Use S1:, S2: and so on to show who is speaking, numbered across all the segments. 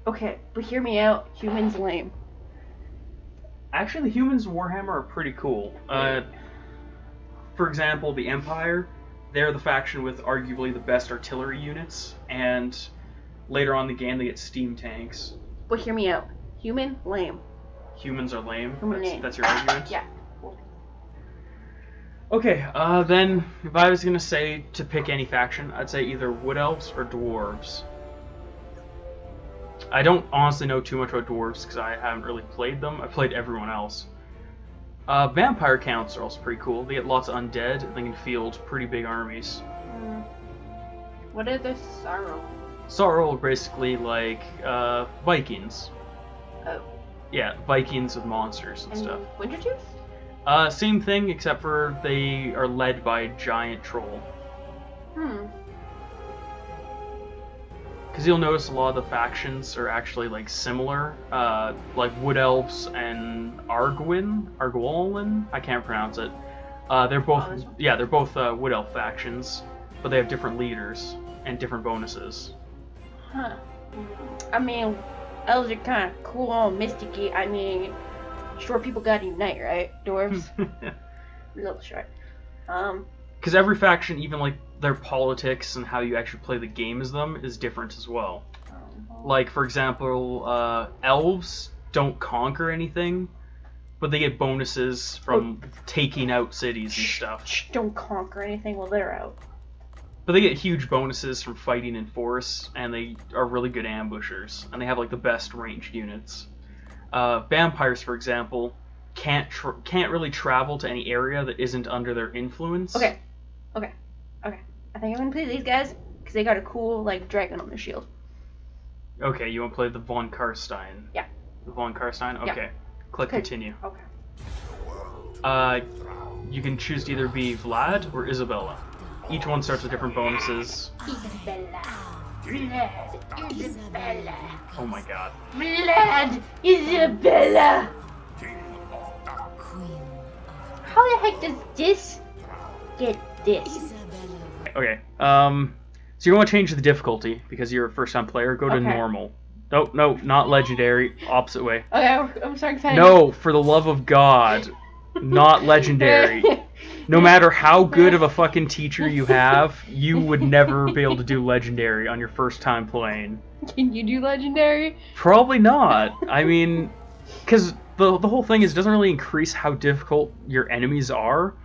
S1: Okay, but hear me out. Humans lame.
S2: Actually, the humans in Warhammer are pretty cool. For example, the Empire, they're the faction with arguably the best artillery units, and later on in the game they get steam tanks.
S1: But hear me out. Human lame.
S2: Humans are lame?
S1: Lame.
S2: That's your argument?
S1: Yeah.
S2: Okay, then, if I was gonna say to pick any faction, I'd say either Wood Elves or Dwarves. I don't honestly know too much about Dwarves, because I haven't really played them. I played everyone else. Vampire counts are also pretty cool. They get lots of undead, and they can field pretty big armies.
S1: What are the sorrow?
S2: Sorrow are basically like, Vikings.
S1: Oh.
S2: Yeah, Vikings with monsters and stuff.
S1: Wintertooth?
S2: Same thing, except for they are led by a giant troll. Because you'll notice a lot of the factions are actually like similar, like Wood Elves and Argwolin. I can't pronounce it. They're both Wood Elf factions, but they have different leaders and different bonuses.
S1: Huh. I mean, elves are kind of cool and mysticky. I mean, short people gotta unite, right? Dwarves. A little short.
S2: Because every faction, even like their politics and how you actually play the game as them, is different as well. Like, for example, elves don't conquer anything, but they get bonuses from taking out cities and stuff.
S1: Don't conquer anything while they're out.
S2: But they get huge bonuses from fighting in forests, and they are really good ambushers, and they have like the best ranged units. Vampires, for example, can't really travel to any area that isn't under their influence.
S1: Okay. I think I'm gonna play these guys because they got a cool like dragon on their shield.
S2: Okay, you want to play the Von Carstein?
S1: Yeah.
S2: The Von Carstein? Okay.
S1: Yeah.
S2: Click continue.
S1: Okay.
S2: You can choose to either be Vlad or Isabella. Each one starts with different bonuses.
S1: Isabella. Vlad. Isabella.
S2: Oh my god.
S1: Vlad. Isabella. How the heck does this get this?
S2: Okay, so you want to change the difficulty because you're a first-time player. Go to normal. No, not legendary. Opposite way.
S1: Okay, I'm so excited.
S2: No, for the love of God, not legendary. No matter how good of a fucking teacher you have, you would never be able to do legendary on your first time playing.
S1: Can you do legendary?
S2: Probably not. I mean, because the whole thing is it doesn't really increase how difficult your enemies are,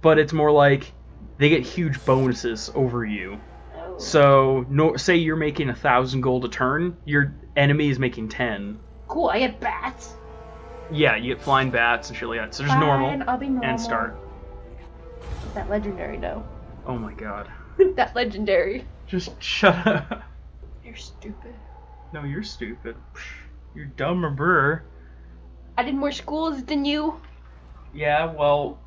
S2: but it's more like they get huge bonuses over you.
S1: Oh.
S2: So, say you're making 1,000 gold a turn, your enemy is making 10.
S1: Cool, I get bats.
S2: Yeah, you get flying bats and shit like that. So just normal,
S1: I'll be normal
S2: and start.
S1: That legendary though.
S2: Oh my god.
S1: That legendary.
S2: Just shut up.
S1: You're stupid.
S2: No, you're stupid. You're dumb or brr.
S1: I did more schools than you.
S2: Yeah, well,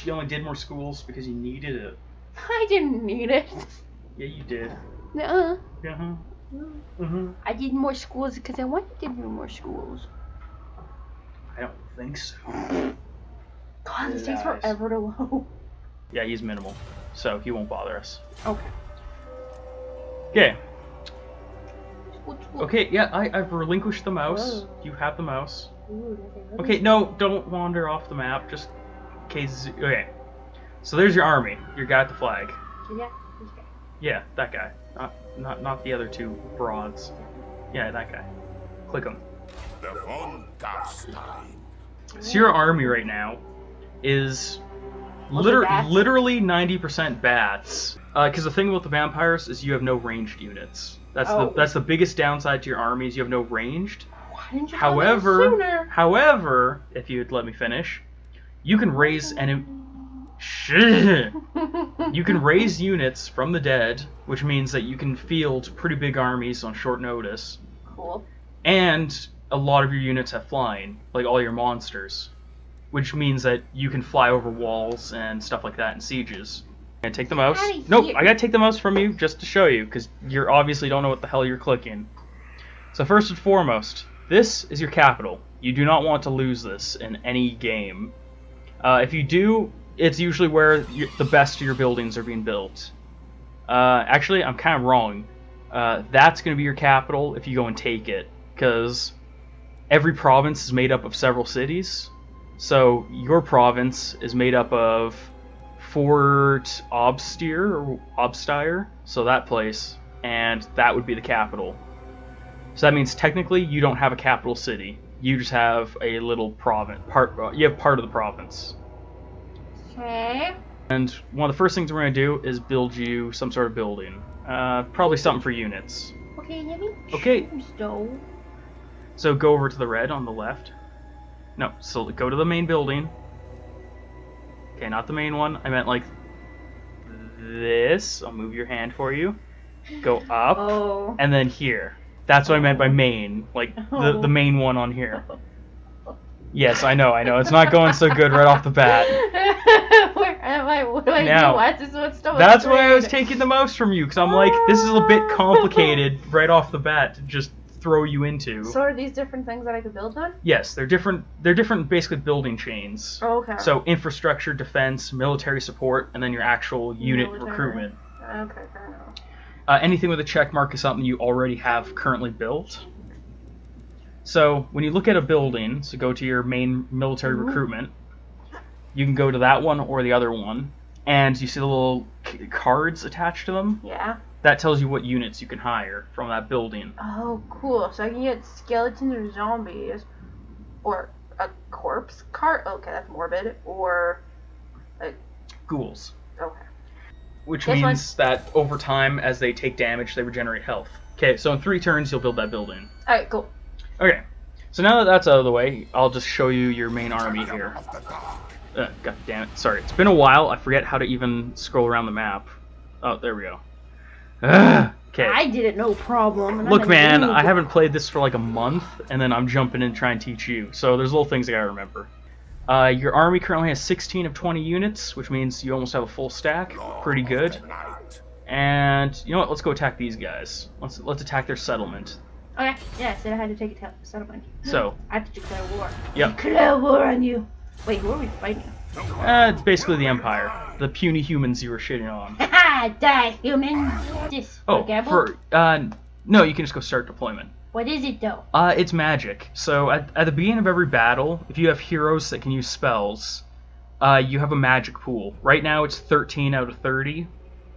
S2: you only did more schools because you needed it.
S1: I didn't need it.
S2: Yeah, you did.
S1: Nuh-uh. I did more schools because I wanted to do more schools.
S2: I don't think so.
S1: God, this takes forever to load.
S2: Yeah, he's minimal, so he won't bother us.
S1: Okay.
S2: Okay. Okay, yeah, I've relinquished the mouse.
S1: Whoa.
S2: You have the mouse.
S1: Ooh,
S2: Okay, no, don't wander off the map, just in case. Okay. So there's your army, your guy at the flag.
S1: Yeah, this guy.
S2: Yeah, that guy. Not the other two broads. Yeah, that guy. Click him. So your army right now is literally 90% bats. Because the thing about the vampires is you have no ranged units. That's the biggest downside to your army is you have no ranged.
S1: Why didn't you tell me this sooner?
S2: However, if you'd let me finish, you can raise you can raise units from the dead, which means that you can field pretty big armies on short notice.
S1: Cool.
S2: And a lot of your units have flying, like all your monsters, which means that you can fly over walls and stuff like that in sieges. Can I take the mouse? Nope, I gotta take the mouse from you just to show you, because you obviously don't know what the hell you're clicking. So first and foremost, this is your capital. You do not want to lose this in any game. If you do, it's usually where the best of your buildings are being built. Actually, I'm kind of wrong. That's going to be your capital if you go and take it, because every province is made up of several cities. So your province is made up of Fort Obstyre, so that place, and that would be the capital. So that means technically you don't have a capital city. You just have a little province. You have part of the province.
S1: Okay.
S2: And one of the first things we're going to do is build you some sort of building. Probably something for units.
S1: Okay, let me
S2: choose,
S1: though.
S2: So go over to the red on the left. No, so go to the main building. Okay, not the main one. I meant like this. I'll move your hand for you. Go up, and then here. That's what I meant by main, like the main one on here. Yes, I know. It's not going so good right off the bat.
S1: Where am I? What do I
S2: now,
S1: do? Why is this so much
S2: that's why I was taking the most from you, because I'm like, this is a bit complicated right off the bat to just throw you into.
S1: So are these different things that I could build on?
S2: Yes, they're different. They're different, basically building chains.
S1: Oh, okay.
S2: So infrastructure, defense, military support, and then your actual unit recruitment.
S1: Okay, fair enough.
S2: Anything with a check mark is something you already have currently built. So when you look at a building, so go to your main military recruitment, you can go to that one or the other one, and you see the little cards attached to them?
S1: Yeah.
S2: That tells you what units you can hire from that building.
S1: Oh, cool. So I can get skeletons or zombies, or a corpse cart. Okay, that's morbid. Or like
S2: ghouls.
S1: Okay.
S2: Which means that over time, as they take damage, they regenerate health. Okay, so in 3 turns, you'll build that building.
S1: Alright, cool.
S2: Okay, so now that that's out of the way, I'll just show you your main army here. God damn it. Sorry, it's been a while. I forget how to even scroll around the map. Oh, there we go. Okay.
S1: I did it, no problem.
S2: Look, man, I haven't played this for like a month, and then I'm jumping in to try and teach you. So there's little things I gotta remember. Your army currently has 16 of 20 units, which means you almost have a full stack. Pretty good. And you know what? Let's go attack these guys. Let's attack their settlement.
S1: Okay. Yeah, I said I had to take a settlement.
S2: So
S1: I have to declare war.
S2: Yep.
S1: Declare war on you. Wait, who are we fighting?
S2: It's basically the Empire. The puny humans you were shitting on.
S1: Haha, die, human.
S2: No, you can just go start deployment.
S1: What is it, though?
S2: It's magic. So at the beginning of every battle, if you have heroes that can use spells, you have a magic pool. Right now it's 13 out of 30,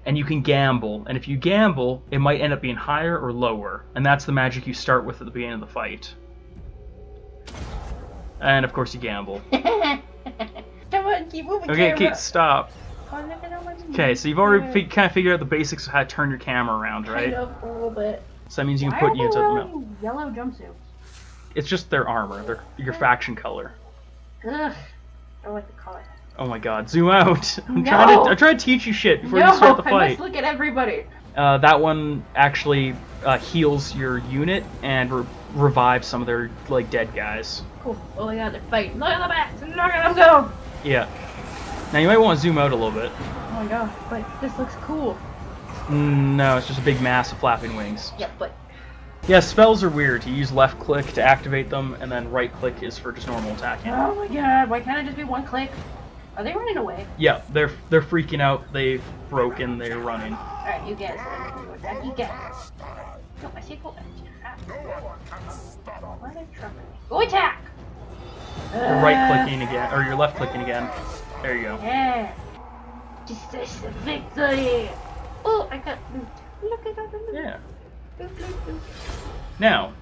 S2: and you can gamble. And if you gamble, it might end up being higher or lower. And that's the magic you start with at the beginning of the fight. And of course you gamble.
S1: Come on, keep moving.
S2: Okay, Kate, stop. Okay, so you've already kind of figured out the basics of how to turn your camera around, right?
S1: Kind of, a little bit.
S2: So that means you can put units at the middle.
S1: Yellow jumpsuits.
S2: It's just their armor, your faction color.
S1: Ugh, I don't like the color.
S2: Oh my god, zoom out! I'm trying to teach you shit before you start the fight.
S1: I must look at everybody.
S2: That one actually heals your unit and revives some of their like dead guys.
S1: Cool. Oh my god, they're fighting. Look at the bats! Look at them go!
S2: Yeah. Now you might want to zoom out a little bit.
S1: Oh my god, but this looks cool.
S2: No, it's just a big mass of flapping wings.
S1: Yeah, but...
S2: Yeah, spells are weird. You use left click to activate them, and then right click is for just normal attacking.
S1: Oh my god, why can't it just be one click? Are they running away?
S2: Yeah, they're freaking out. They've broken. They're running.
S1: Alright, you guys. You guys. No, I say go Go attack!
S2: You're right clicking again, or you're left clicking again. There you go.
S1: Yeah. Decisive victory! Oh, I got loot. Look at that loot.
S2: Yeah.
S1: Loot, loot, loot.
S2: Now,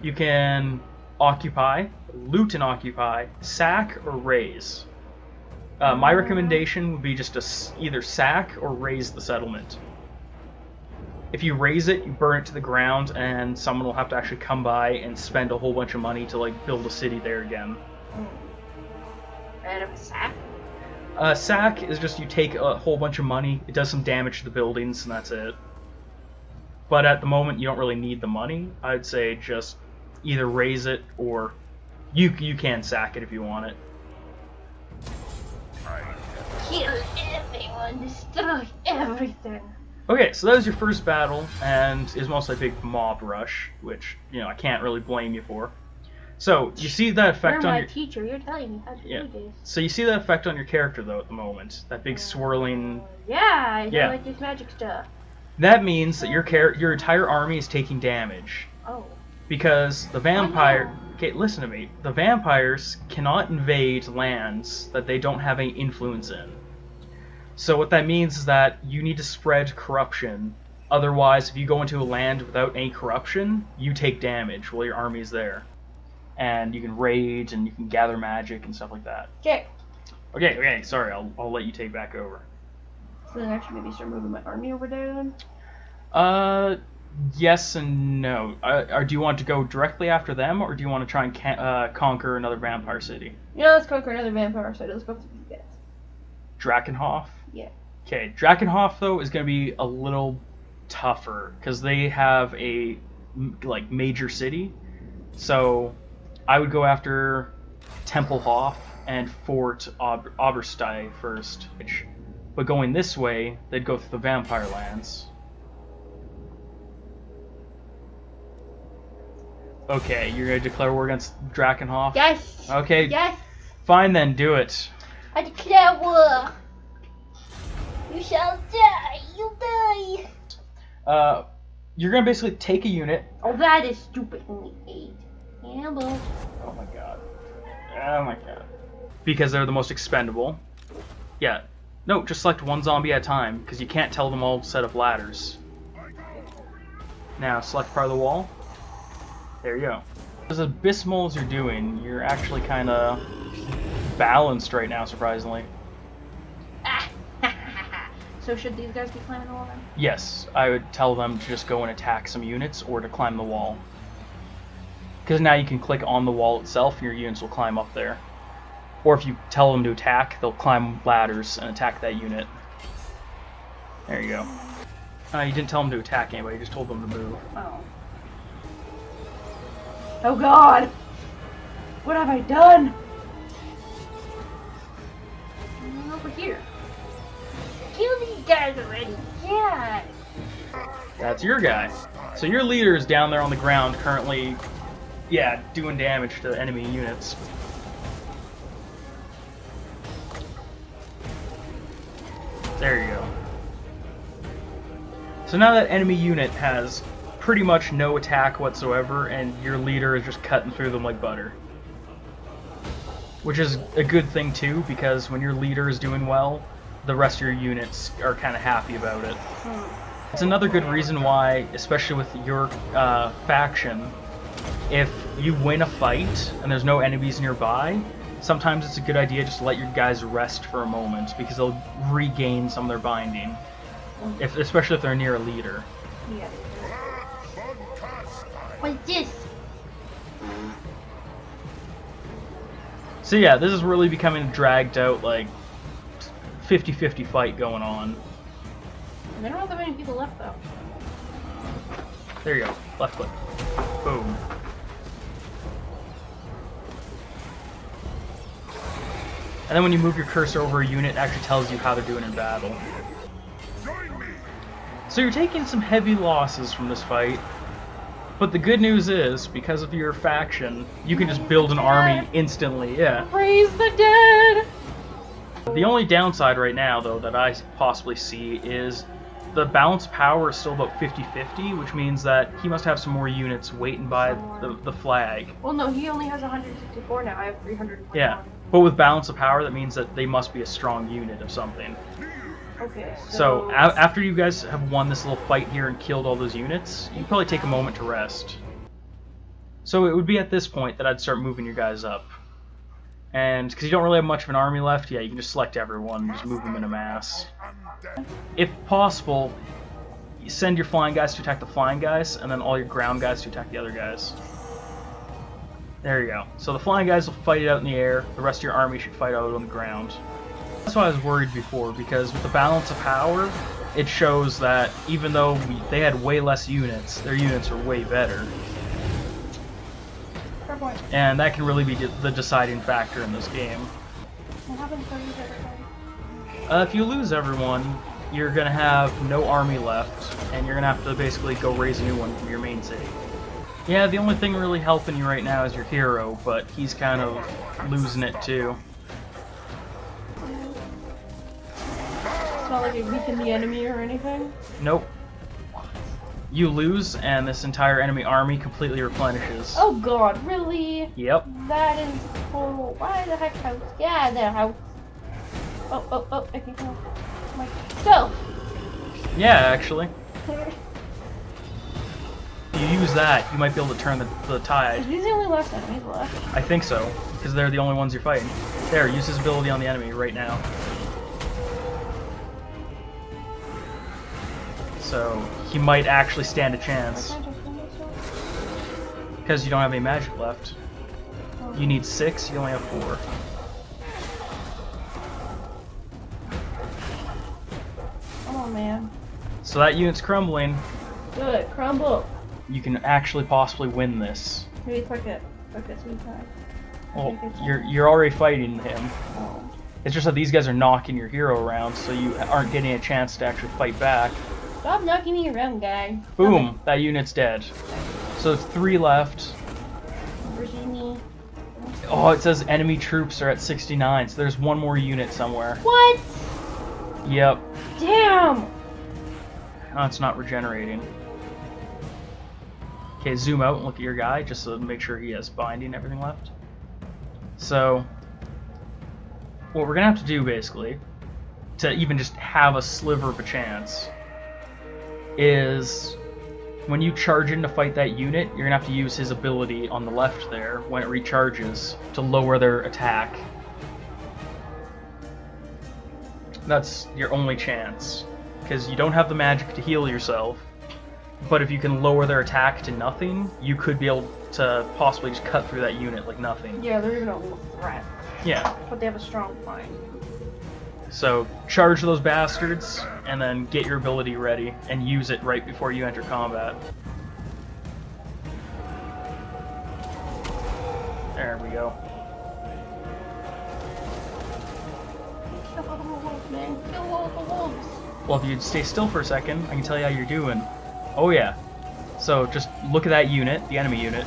S2: you can occupy, loot and occupy, sack, or raise. My recommendation would be just to either sack or raise the settlement. If you raise it, you burn it to the ground, and someone will have to actually come by and spend a whole bunch of money to like build a city there again.
S1: And a sack?
S2: Sack is just you take a whole bunch of money, it does some damage to the buildings, and that's it. But at the moment, you don't really need the money. I'd say just either raise it or you can sack it if you want it.
S1: Kill everyone, destroy everything.
S2: Okay, so that was your first battle, and is mostly a big mob rush, which, you know, I can't really blame you for. So, you see that effect on your...
S1: You're my teacher, you're telling me how to do this.
S2: So you see that effect on your character, though, at the moment. That big swirling...
S1: Yeah, I don't like this magic stuff.
S2: That means that your entire army is taking damage.
S1: Oh.
S2: Because the vampire... Okay, listen to me. The vampires cannot invade lands that they don't have any influence in. So what that means is that you need to spread corruption. Otherwise, if you go into a land without any corruption, you take damage while your army's there. And you can rage, and you can gather magic, and stuff like that.
S1: Okay.
S2: Okay, sorry, I'll let you take back over.
S1: So then I should maybe start moving my army over there then?
S2: Yes and no. Do you want to go directly after them, or do you want to try and conquer another vampire city?
S1: Yeah, let's conquer another vampire city. Let's go for these guys.
S2: Drakenhof?
S1: Yeah.
S2: Okay, Drakenhof, though, is going to be a little tougher, because they have a, major city. So, I would go after Tempelhof and Fort Oberstein first. But going this way, they'd go through the vampire lands. Okay, you're going to declare war against Drakenhof?
S1: Yes!
S2: Okay.
S1: Yes!
S2: Fine then, do it.
S1: I declare war! You shall die! You'll die!
S2: You're going to basically take a unit.
S1: Oh, that is stupid. Only 8. Handle.
S2: Oh my god. Oh my god. Because they're the most expendable. Yeah. No, just select one zombie at a time, because you can't tell them all to set up ladders. Now, select part of the wall. There you go. As abysmal as you're doing, you're actually kind of balanced right now, surprisingly.
S1: So should these guys be climbing the wall then?
S2: Yes, I would tell them to just go and attack some units, or to climb the wall. Because now you can click on the wall itself, and your units will climb up there. Or if you tell them to attack, they'll climb ladders and attack that unit. There you go. You didn't tell them to attack anybody, you just told them to move.
S1: Oh. Oh god! What have I done? Over here. Kill these guys already! Yeah!
S2: That's your guy. So your leader is down there on the ground currently, yeah, doing damage to enemy units. There you go. So now that enemy unit has pretty much no attack whatsoever, and your leader is just cutting through them like butter. Which is a good thing too, because when your leader is doing well, the rest of your units are kind of happy about it. It's another good reason why, especially with your faction, if you win a fight and there's no enemies nearby, sometimes it's a good idea just to let your guys rest for a moment, because they'll regain some of their binding, especially if they're near a leader.
S1: Yeah. What's this?
S2: So yeah, this is really becoming a dragged out, like, 50-50 fight going on.
S1: They don't have that many people left though.
S2: There you go. Left click. Boom. And then when you move your cursor over a unit, it actually tells you how they're doing in battle. So you're taking some heavy losses from this fight, but the good news is, because of your faction, you can just build an army instantly, yeah.
S1: Praise the dead!
S2: The only downside right now, though, that I possibly see is the balance power is still about 50-50, which means that he must have some more units waiting by the flag.
S1: Well, no, he only has 164 now. I have 321.
S2: Yeah, but with balance of power, that means that they must be a strong unit of something.
S1: Okay,
S2: so after you guys have won this little fight here and killed all those units, you probably take a moment to rest. So it would be at this point that I'd start moving your guys up. And because you don't really have much of an army left, yeah, you can just select everyone and just move them in a mass. If possible, you send your flying guys to attack the flying guys, and then all your ground guys to attack the other guys. There you go. So the flying guys will fight it out in the air, the rest of your army should fight out on the ground. That's why I was worried before, because with the balance of power, it shows that even though they had way less units, their units are way better. And that can really be the deciding factor in this game.
S1: What happens if I lose everybody?
S2: If you lose everyone, you're going to have no army left, and you're going to have to basically go raise a new one from your main city. Yeah, the only thing really helping you right now is your hero, but he's kind of losing it too.
S1: It's not like it weakened the enemy or anything?
S2: Nope. You lose, and this entire enemy army completely replenishes.
S1: Oh god, really?
S2: Yep.
S1: That is horrible. Why the heck house? Yeah, the house. Oh, okay, go. Go!
S2: Yeah, actually. If you use that, you might be able to turn the tide.
S1: Are these the only last enemies left?
S2: I think so, because they're the only ones you're fighting. There, use his ability on the enemy right now. So, he might actually stand a chance. Because you don't have any magic left. You need 6, you only have 4.
S1: Come on, man.
S2: So that unit's crumbling.
S1: Good, crumble.
S2: You can actually possibly win this.
S1: Maybe click it sometime.
S2: Well, you're already fighting him.
S1: Oh.
S2: It's just that these guys are knocking your hero around, so you aren't getting a chance to actually fight back.
S1: Stop knocking me around, guy.
S2: Boom!
S1: Okay.
S2: That unit's dead. So 3 left. Oh, it says enemy troops are at 69, so there's one more unit somewhere.
S1: What?
S2: Yep.
S1: Damn!
S2: Oh, it's not regenerating. Okay, zoom out and look at your guy, just to make sure he has binding and everything left. So, what we're gonna have to do, basically, to even just have a sliver of a chance, is when you charge in to fight that unit, you're gonna have to use his ability on the left there, when it recharges, to lower their attack. That's your only chance, because you don't have the magic to heal yourself. But if you can lower their attack to nothing, you could be able to possibly just cut through that unit like nothing.
S1: Yeah, they're even a little threat.
S2: Yeah.
S1: But they have a strong line.
S2: So charge those bastards, and then get your ability ready, and use it right before you enter combat. There we go.
S1: Kill all the wolves, man. Kill all the wolves.
S2: Well, if you stay still for a second, I can tell you how you're doing. Oh yeah. So just look at that unit, the enemy unit.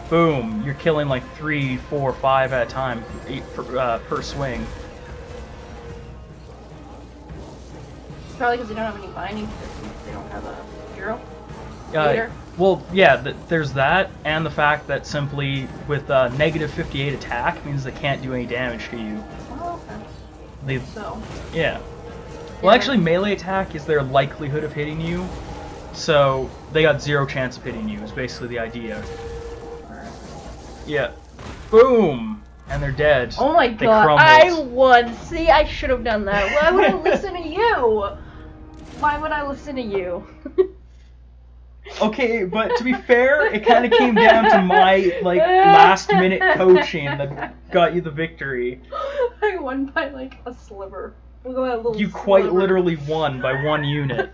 S2: Boom! You're killing like 3, 4, 5 at a time per swing.
S1: It's probably because they don't have any binding, because they don't have a hero.
S2: Well, yeah, there's that, and the fact that simply with negative 58 attack means they can't do any damage to you.
S1: Oh, okay.
S2: Yeah. Well, actually, melee attack is their likelihood of hitting you, so they got 0 chance of hitting you, is basically the idea. Yeah. Boom! And they're dead.
S1: Oh my god, I won! See, I should have done that. Why would I listen to you? Why would I listen to you?
S2: Okay, but to be fair, it kind of came down to my, like, last-minute coaching that got you the victory.
S1: I won by, like, a sliver.
S2: You quite literally won by 1 unit.